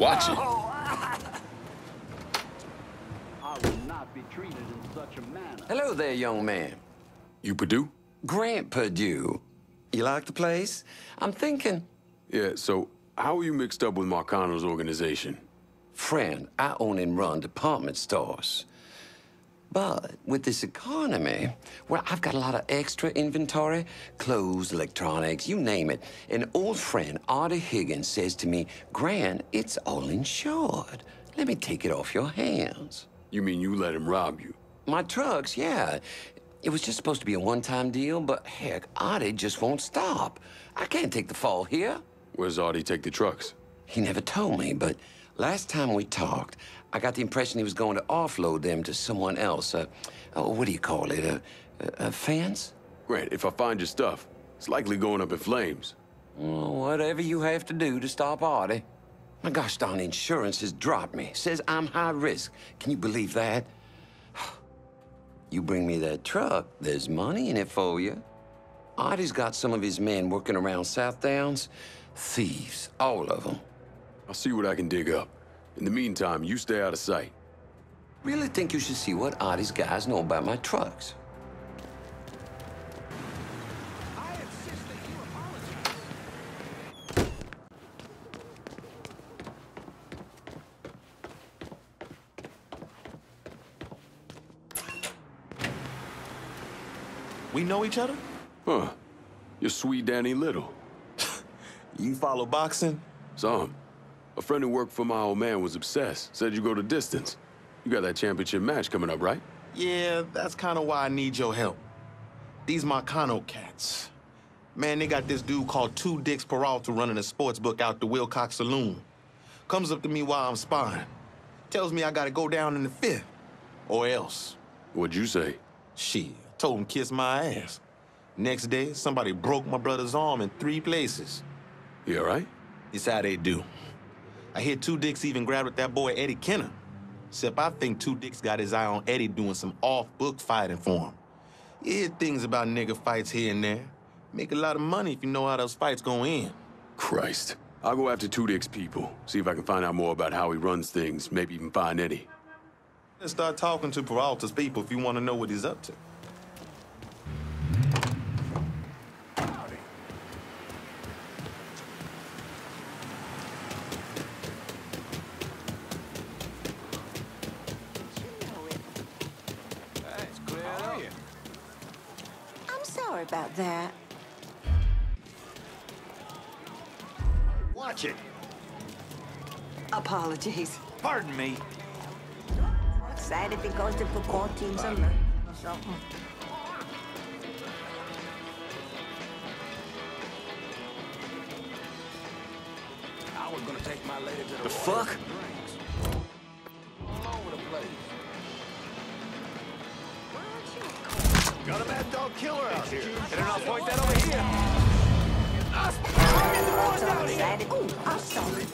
Watch it. I will not be treated in such a manner. Hello there, young man. You Purdue? Grant Purdue. You like the place? I'm thinking... Yeah, so how are you mixed up with Marcano's organization? Friend, I own and run department stores. But with this economy, well, I've got a lot of extra inventory, clothes, electronics, you name it. An old friend, ARTIE Higgins, says to me, Grant, it's all insured. Let me take it off your hands. You mean you let him rob you? My trucks, yeah. It was just supposed to be a one-time deal, but heck, ARTIE just won't stop. I can't take the fall here. Where's Artie take the trucks? He never told me, but last time we talked, I got the impression he was going to offload them to someone else. What do you call it? A fence? Grant, if I find your stuff, it's likely going up in flames. Well, whatever you have to do to stop ARTIE. My gosh darn insurance has dropped me. Says I'm high risk. Can you believe that? You bring me that truck, there's money in it for you. ARTIE's got some of his men working around South Downs. Thieves, all of them. I'll see what I can dig up. In the meantime, you stay out of sight. Really think you should see what ARTIE's guys know about my trucks. I insist that you apologize. We know each other? Huh. You're sweet Danny Little. You follow boxing? Some. A friend who worked for my old man was obsessed. Said you go the distance. You got that championship match coming up, right? Yeah, that's kind of why I need your help. These Marcano cats. Man, they got this dude called Two Dicks PERALTA running a sports book out the Wilcox Saloon. Comes up to me while I'm sparring. Tells me I gotta go down in the fifth. Or else. What'd you say? Shit, I told him kiss my ass. Next day, somebody broke my brother's arm in 3 places. You all right? It's how they do. I hear Two Dicks even grabbed at that boy Eddie Kenner. Except I think Two Dicks got his eye on Eddie doing some off-book fighting for him. You hear things about nigga fights here and there. Make a lot of money if you know how those fights go in. Christ. I'll go after Two Dick's people, see if I can find out more about how he runs things, maybe even find Eddie. Let's start talking to Peralta's people if you want to know what he's up to. Sorry about that. Watch it. Apologies. Pardon me. Excited because the football teams are learning or something. I was gonna take my lady to the fuck? drinks. All over the place. Got a mad dog killer out here. Better not point that over here. So excited. Oh, I'm sorry.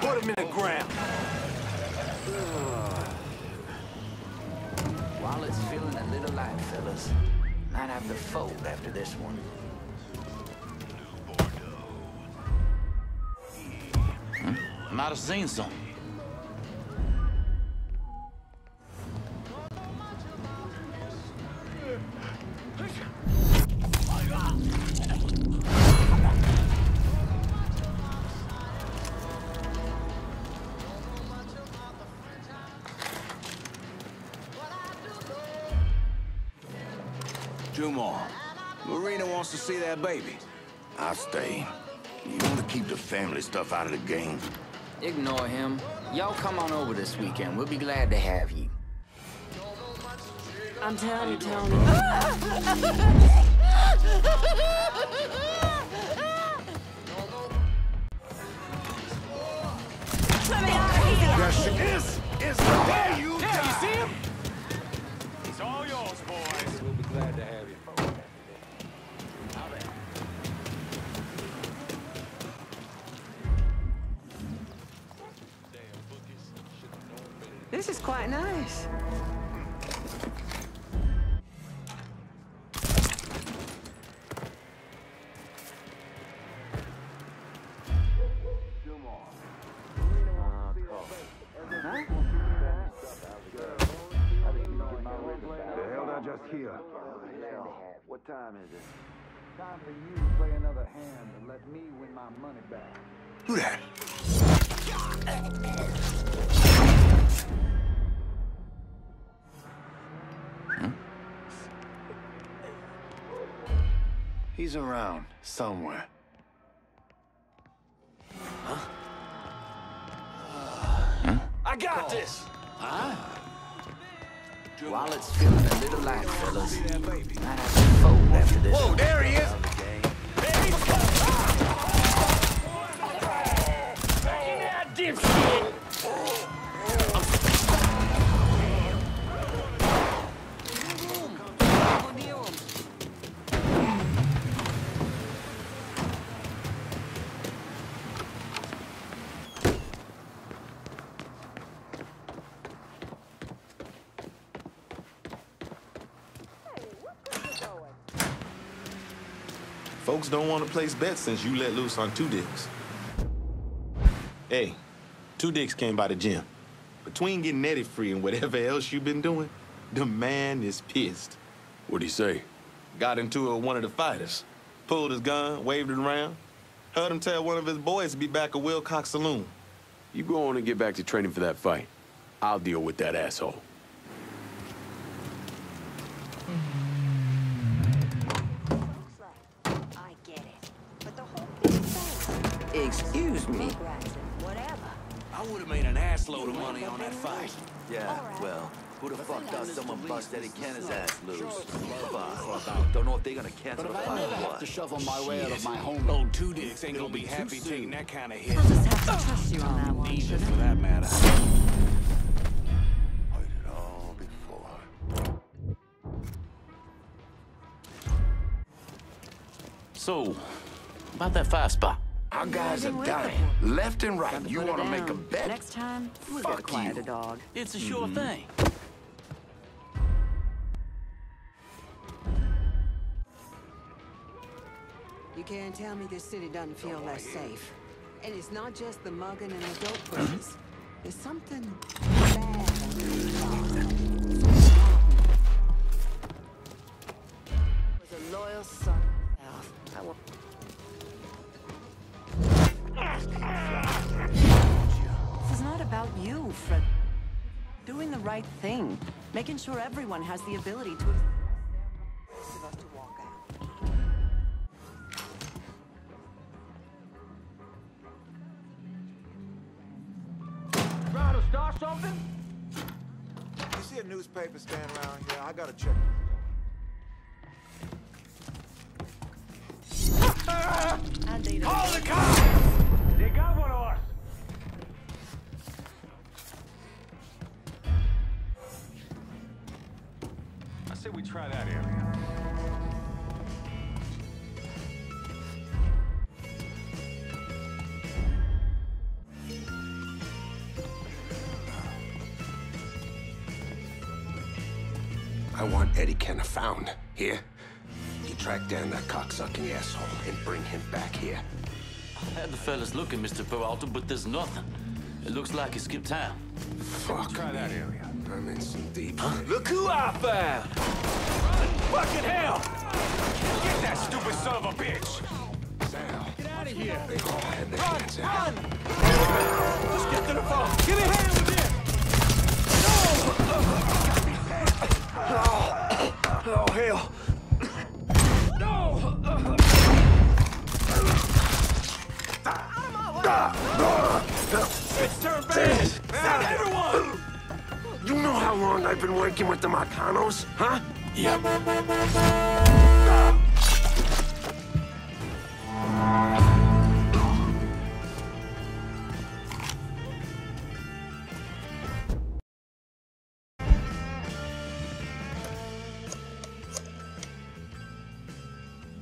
Put him in the ground. While it's feeling a little light, fellas, might have to fold after this one. Might have seen some. Jumar, Marina wants to see that baby. I'll stay. You want to keep the family stuff out of the game? Ignore him. Y'all come on over this weekend. We'll be glad to have you. I'm telling you, Tony. There she is the way you die. You see him? It's all yours, boys. We'll be glad to have you. This is quite nice. What time is it? Time for you to play another hand and let me win my money back. Who that? He's around somewhere. I got this! While it's feeling a little light, fellas, might have to fold after this. Whoa, there he is! Folks don't want to place bets since you let loose on 2 dicks. Hey, 2 dicks came by the gym. Between getting Eddie free and whatever else you've been doing, the man is pissed. What'd he say? Got into it with one of the fighters. Pulled his gun, waved it around. Heard him tell one of his boys to be back at Wilcox Saloon. You go on and get back to training for that fight. I'll deal with that asshole. I get it. But the whole thing fails. Excuse me. Whatever. I would have made an assload of money on that fight. Yeah, well, who the fuck does someone bust Eddie Kenner's ass loose? Fuck. Don't know if they're gonna cancel the fight or what. To shovel my way out of my home. Old 2 dicks ain't gonna be happy taking that kind of hit. I'll just have to trust you on that one, Neither, sugar. for that matter. Heard it all before. So, about that fight spot. Our guys are dying, left and right. You want to make a bet? Next time, we'll Fuck get quiet, you. dog. It's a sure thing. You can't tell me this city doesn't feel less safe. And it's not just the mugging and the dope pushes. There's something bad. Was a loyal son. I will. This is not about you, Fred. Doing the right thing. Making sure everyone has the ability to... Most of us to walk out. Trying to start something? You see a newspaper standing around here? I gotta check And they don't... Call the cops! They got one of us! I say we try that area. I want Eddie Kenner found. Here? You track down that cocksucking asshole and bring him back here. I had the fellas looking, Mr. Peralta, but there's nothing. It looks like he skipped town. Fuck. Try that area. I'm in some deep shit. Look who I found! Fucking hell! Get that stupid son of a bitch! Get out of here! They all had their hands out. Just get to the phone! Give me a hand with this! Oh, hell. It's turned bad! Now everyone! You know how long I've been working with the Marcanos, huh? Yep.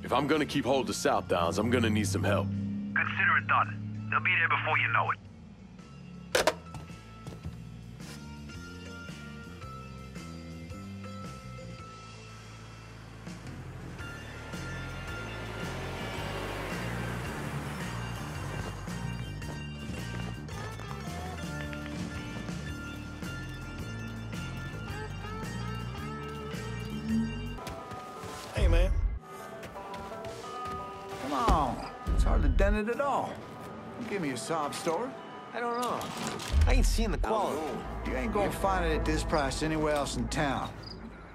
If I'm gonna keep hold of South Downs, I'm gonna need some help. Consider it done. They'll be there before you know it. Hey, man. on. It's hardly dented at all. Give me a sob story. I don't know. I ain't seen the quality. You ain't gonna find it at this price anywhere else in town.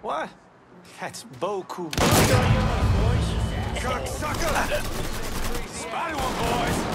What? That's beaucoup. Cocksucker! Spotted one, boys!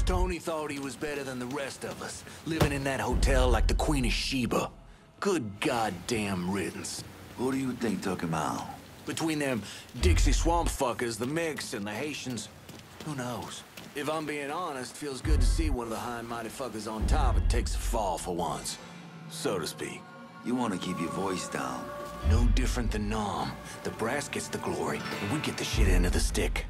Tony thought he was better than the rest of us, living in that hotel like the Queen of Sheba. Good goddamn riddance. Who do you think took him out? Between them Dixie swamp fuckers, the Mex and the Haitians, who knows? If I'm being honest, feels good to see one of the high and mighty fuckers on top and takes a fall for once, so to speak. You want to keep your voice down. No different than Nom. The brass gets the glory, and we get the shit end of the stick.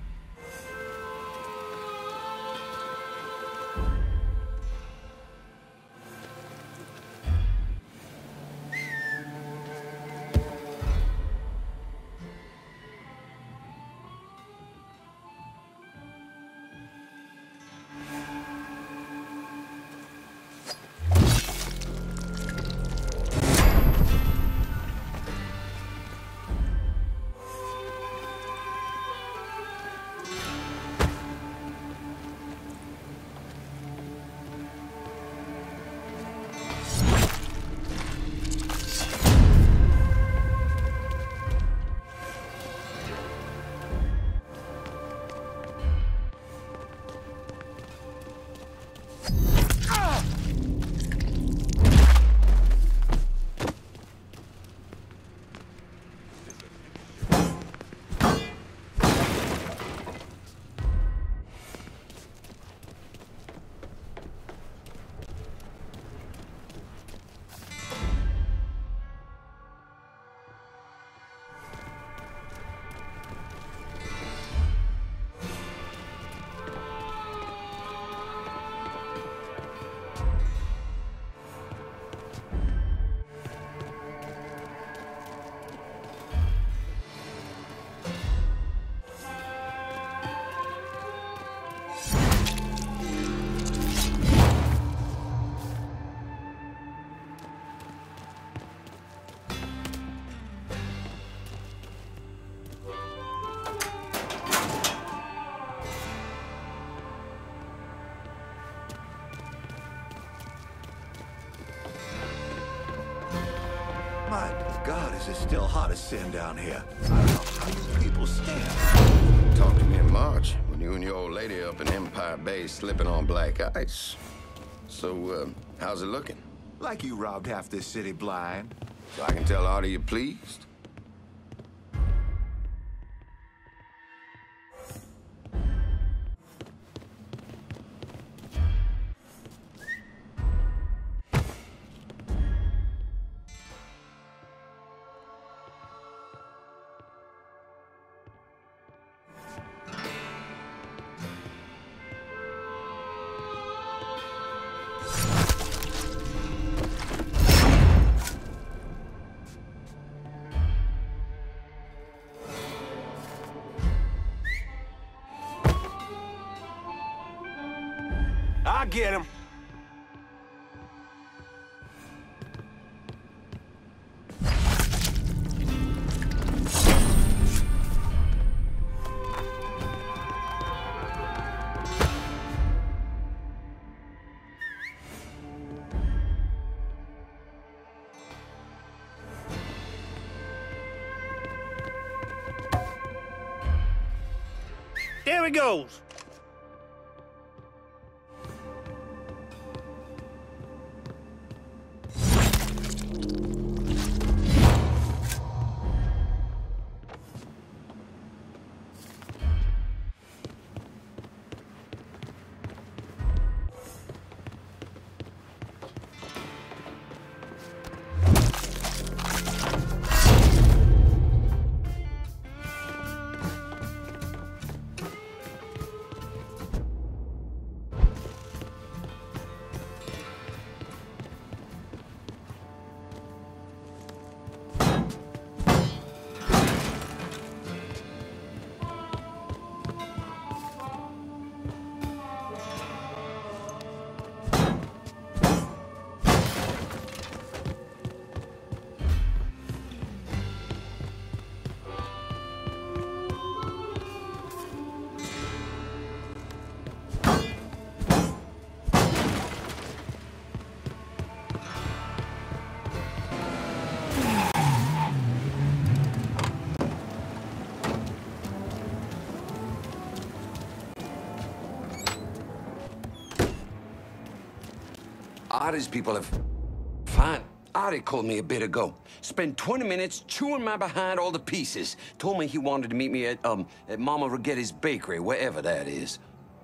My God, is it still hot as sin down here? I don't know how you people stand. Talk to me in March, when you and your old lady up in Empire Bay slipping on black ice. So, how's it looking? Like you robbed half this city blind. So I can tell Artie you're pleased? I get him. he goes. Artie's people have... Fine. Artie called me a bit ago. Spent 20 minutes chewing my behind all the pieces. Told me he wanted to meet me at Mama Righetti's bakery, wherever that is.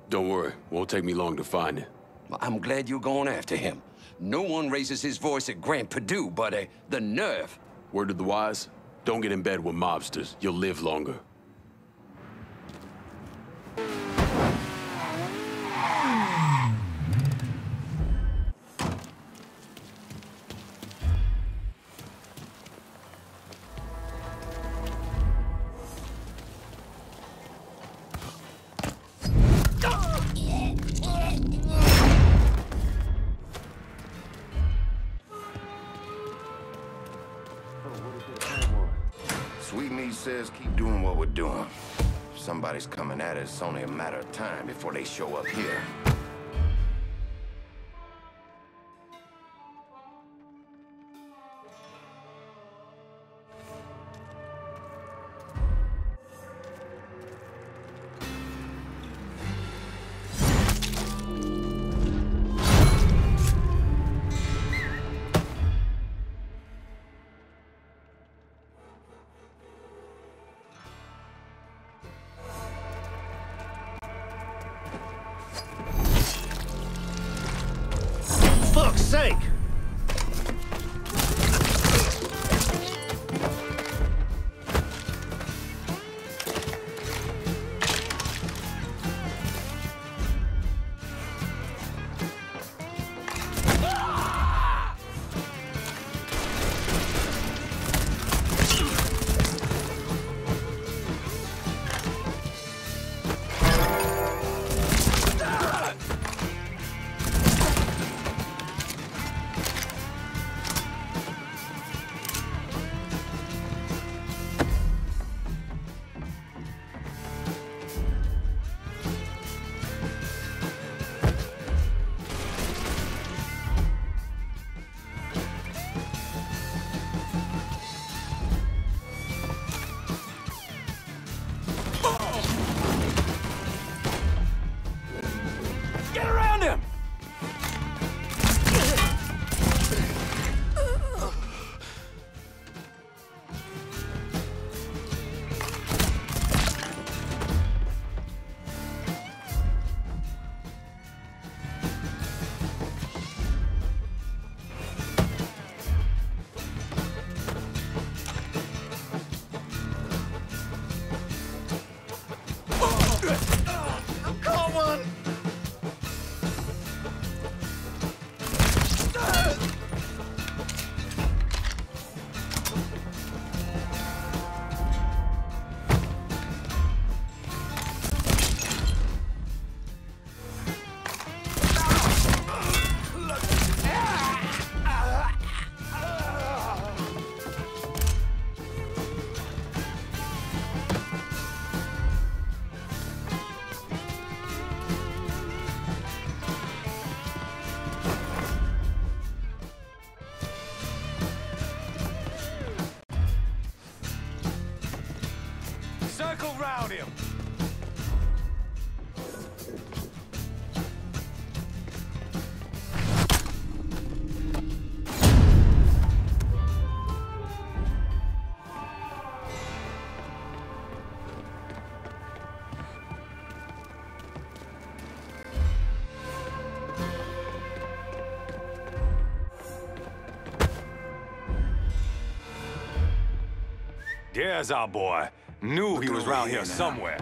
Don't worry. Won't take me long to find it. Well, I'm glad you're going after him. No one raises his voice at Grand Purdue, but the nerve. Word to the wise, don't get in bed with mobsters. You'll live longer. Sweetmeat says keep doing what we're doing. If somebody's coming at us, it's only a matter of time before they show up here. Fuck's sake! Get around him! Caught one! Circle round him! There's our boy. Knew he was around here somewhere.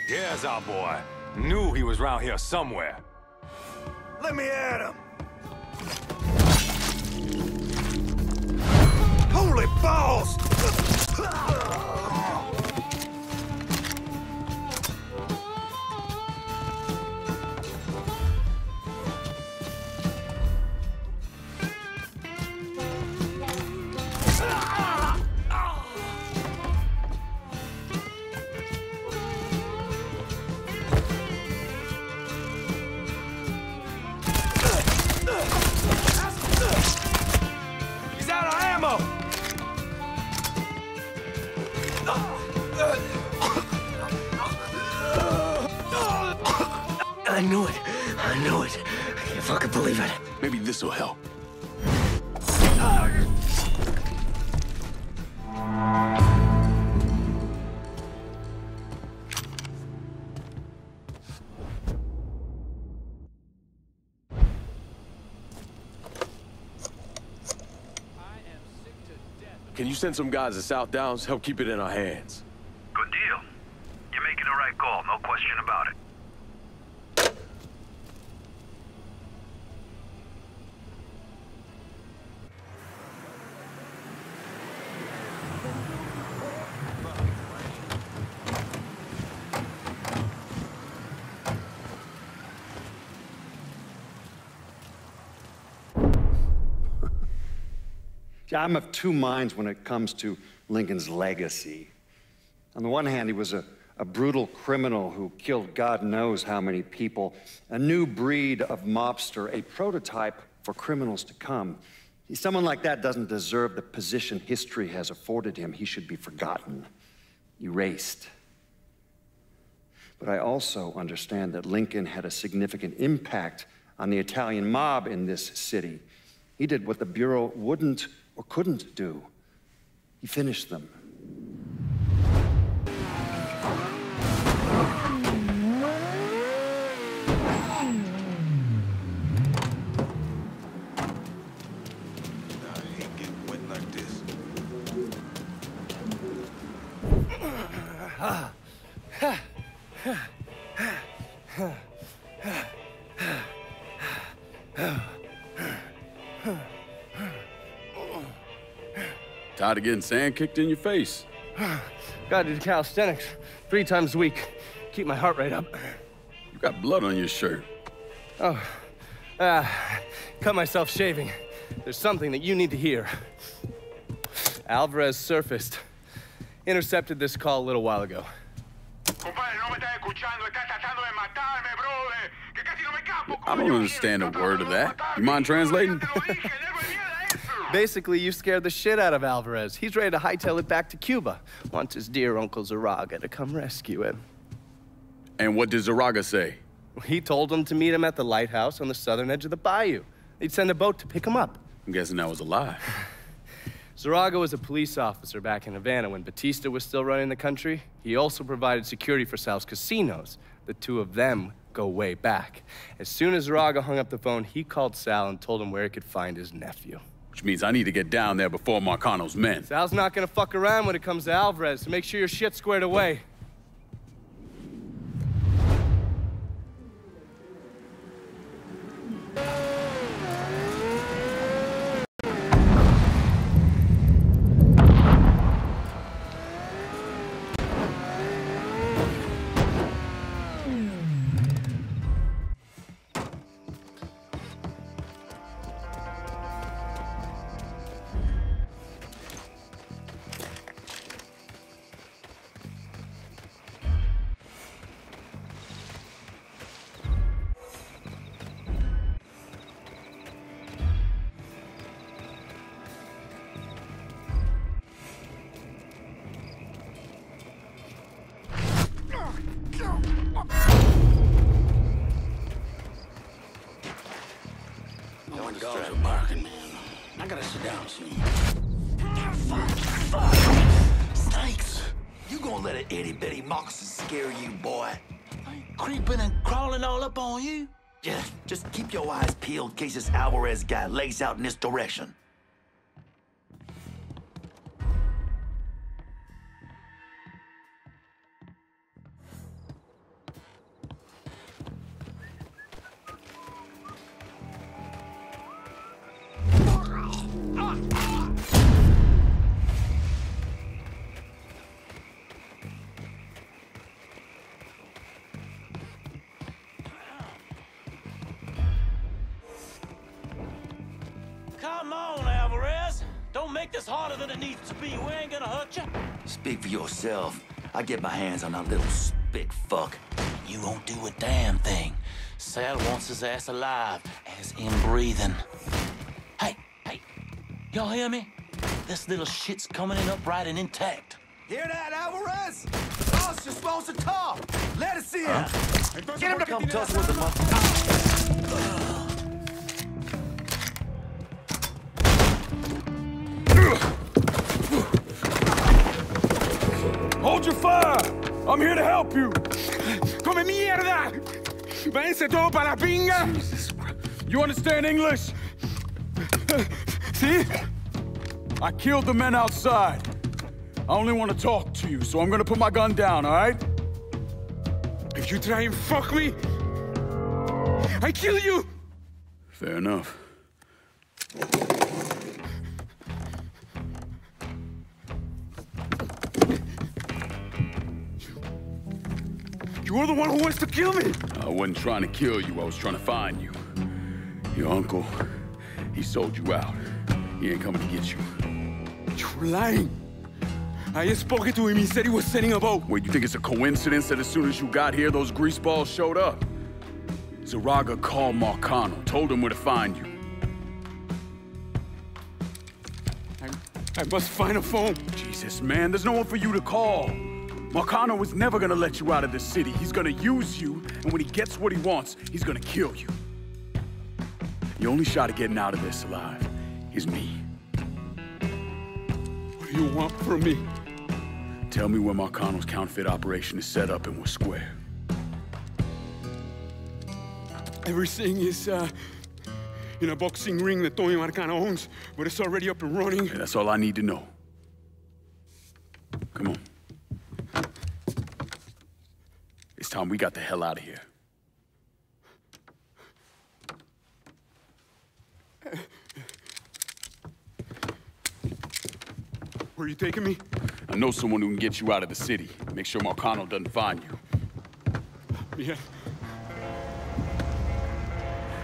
There's our boy. Knew he was around here somewhere. Let me at him! Holy balls! He's out of ammo! I knew it. I knew it. I can't fucking believe it. Maybe this'll help. Can you send some guys to South Downs? Help keep it in our hands. Good deal. You're making the right call, no question about it. I'm of two minds when it comes to Lincoln's legacy. On the one hand, he was a brutal criminal who killed God knows how many people, a new breed of mobster, a prototype for criminals to come. Someone like that doesn't deserve the position history has afforded him. He should be forgotten, erased. But I also understand that Lincoln had a significant impact on the Italian mob in this city. He did what the Bureau wouldn't or couldn't do. He finished them. Tired of getting sand kicked in your face? Gotta do calisthenics 3 times a week. Keep my heart rate up. You got blood on your shirt. Oh, cut myself shaving. There's something that you need to hear. Alvarez surfaced. Intercepted this call a little while ago. I don't understand a word of that. You mind translating? Basically, you scared the shit out of Alvarez. He's ready to hightail it back to Cuba. Wants his dear Uncle Zaraga to come rescue him. And what did Zaraga say? He told him to meet him at the lighthouse on the southern edge of the bayou. He'd send a boat to pick him up. I'm guessing that was a lie. Zaraga was a police officer back in Havana when Batista was still running the country. He also provided security for Sal's casinos. The two of them go way back. As soon as Zaraga hung up the phone, he called Sal and told him where he could find his nephew. Which means I need to get down there before Marcano's men. Sal's not gonna fuck around when it comes to Alvarez, so make sure your shit's squared away. I gotta sit down soon. Fuck. Snakes. You gonna let an itty-bitty moccasin scare you, boy? I ain't creeping and crawling all up on you. Yeah, just keep your eyes peeled in case this Alvarez guy lays out in this direction. Come on, Alvarez. Don't make this harder than it needs to be. We ain't gonna hurt you. Speak for yourself. I get my hands on that little spick fuck. You won't do a damn thing. Sal wants his ass alive, as in breathing. Hey, y'all hear me? This little shit's coming in upright and intact. Hear that, Alvarez? Boss just wants to talk. Let us in. Get him to come tussle with the mother. Hold your fire! I'm here to help you! Come mierda! Váyanse todo para la pinga! You understand English? See? I killed the men outside. I only want to talk to you, so I'm gonna put my gun down, all right? If you try and fuck me, I kill you! Fair enough. You're the one who wants to kill me! I wasn't trying to kill you, I was trying to find you. Your uncle, he sold you out. He ain't coming to get you. You're lying! I just spoke to him, he said he was sending a boat. Wait, you think it's a coincidence that as soon as you got here, those greaseballs showed up? Zaraga called Marcano, told him where to find you. I must find a phone. Jesus, man, there's no one for you to call. Marcano is never gonna let you out of this city. He's gonna use you, and when he gets what he wants, he's gonna kill you. The only shot at getting out of this alive is me. What do you want from me? Tell me where Marcano's counterfeit operation is set up and we're square. Everything is, in a boxing ring that Tony Marcano owns, but it's already up and running. Yeah, that's all I need to know. Come on. It's time we got the hell out of here. Where are you taking me? I know someone who can get you out of the city. Make sure Marcano doesn't find you. Yeah.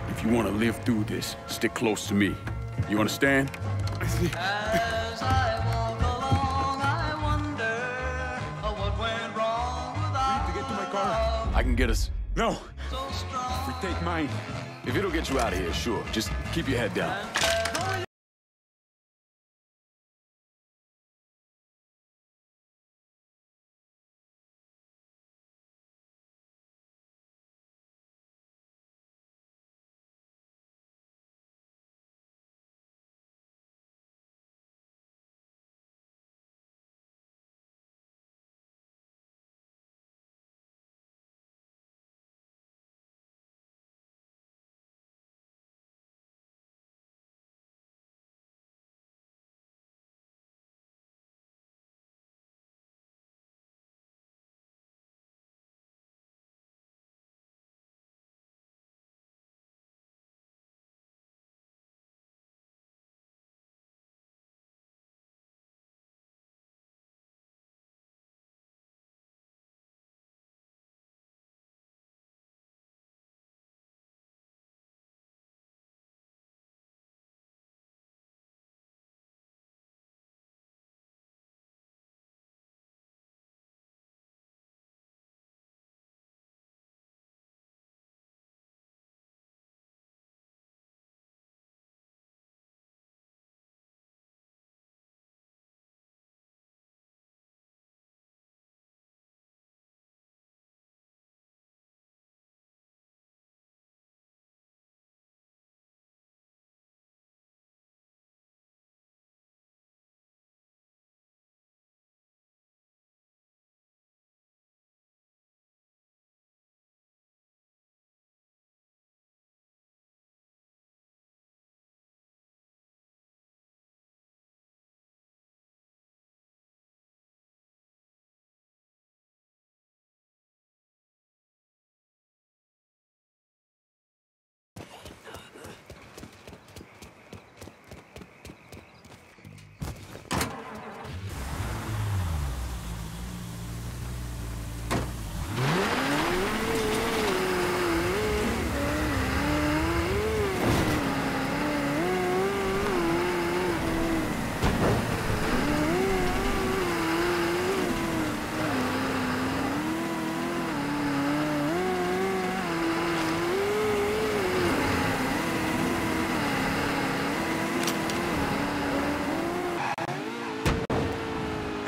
If you want to live through this, stick close to me. You understand? I see. As I walk along, I wonder what went wrong with our to get to my car. I can get us. No. We take mine. If it'll get you out of here, sure. Just keep your head down.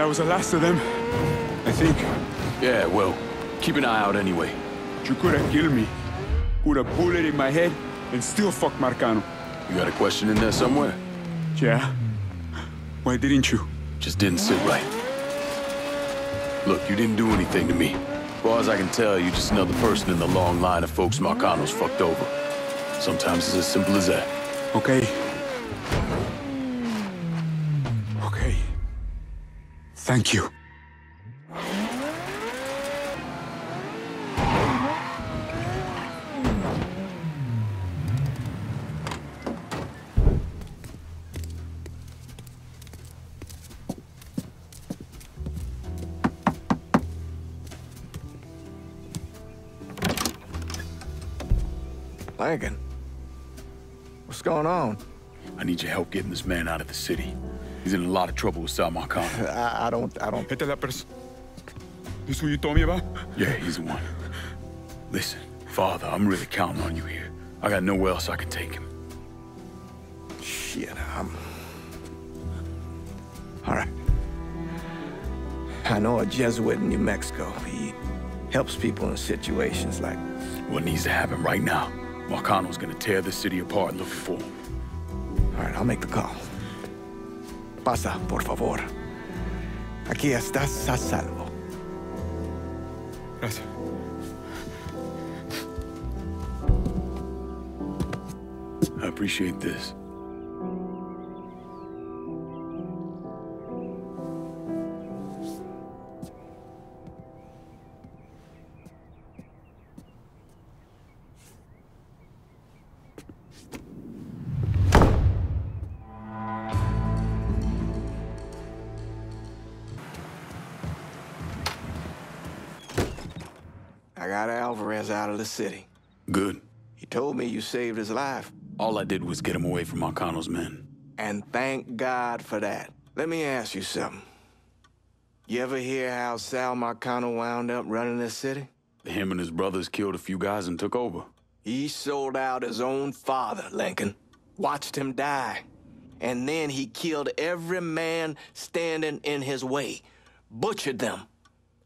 That was the last of them, I think. Yeah, well, keep an eye out anyway. You could have killed me. Put a bullet in my head and still fuck Marcano. You got a question in there somewhere? Yeah? Why didn't you? Just didn't sit right. Look, you didn't do anything to me. As far as I can tell, you're just another person in the long line of folks Marcano's fucked over. Sometimes it's as simple as that. Okay. Okay. Thank you. Lincoln, what's going on? I need your help getting this man out of the city. He's in a lot of trouble with Sal Marcano. I don't... This who you told me about? Yeah, he's the one. Listen, Father, I'm really counting on you here. I got nowhere else I can take him. Shit, all right. I know a Jesuit in New Mexico. He helps people in situations like... What needs to happen right now? Marcano's gonna tear this city apart looking for him. All right, I'll make the call. Pasa, por favor. Aquí estás a salvo. Gracias. I appreciate this. I got Alvarez out of the city. Good. He told me you saved his life. All I did was get him away from Marcano's men. And thank God for that. Let me ask you something. You ever hear how Sal Marcano wound up running this city? Him and his brothers killed a few guys and took over. He sold out his own father, Lincoln. Watched him die. And then he killed every man standing in his way. Butchered them.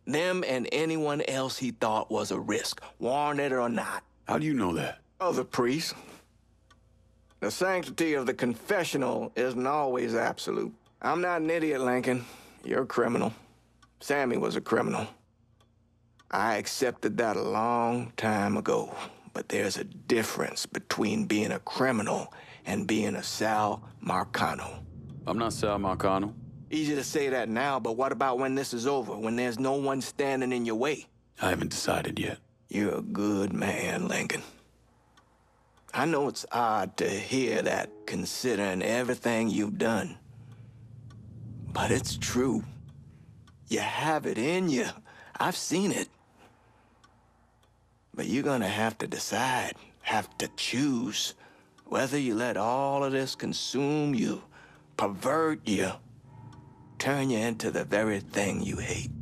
Them and anyone else he thought was a risk, warranted or not. How do you know that? Other priests. The sanctity of the confessional isn't always absolute. I'm not an idiot, Lincoln. You're a criminal. Sammy was a criminal. I accepted that a long time ago. But there's a difference between being a criminal and being a Sal Marcano. I'm not Sal Marcano. Easy to say that now, but what about when this is over, when there's no one standing in your way? I haven't decided yet. You're a good man, Lincoln. I know it's odd to hear that, considering everything you've done. But it's true. You have it in you. I've seen it. But you're gonna have to decide, have to choose, whether you let all of this consume you, pervert you, turn you into the very thing you hate.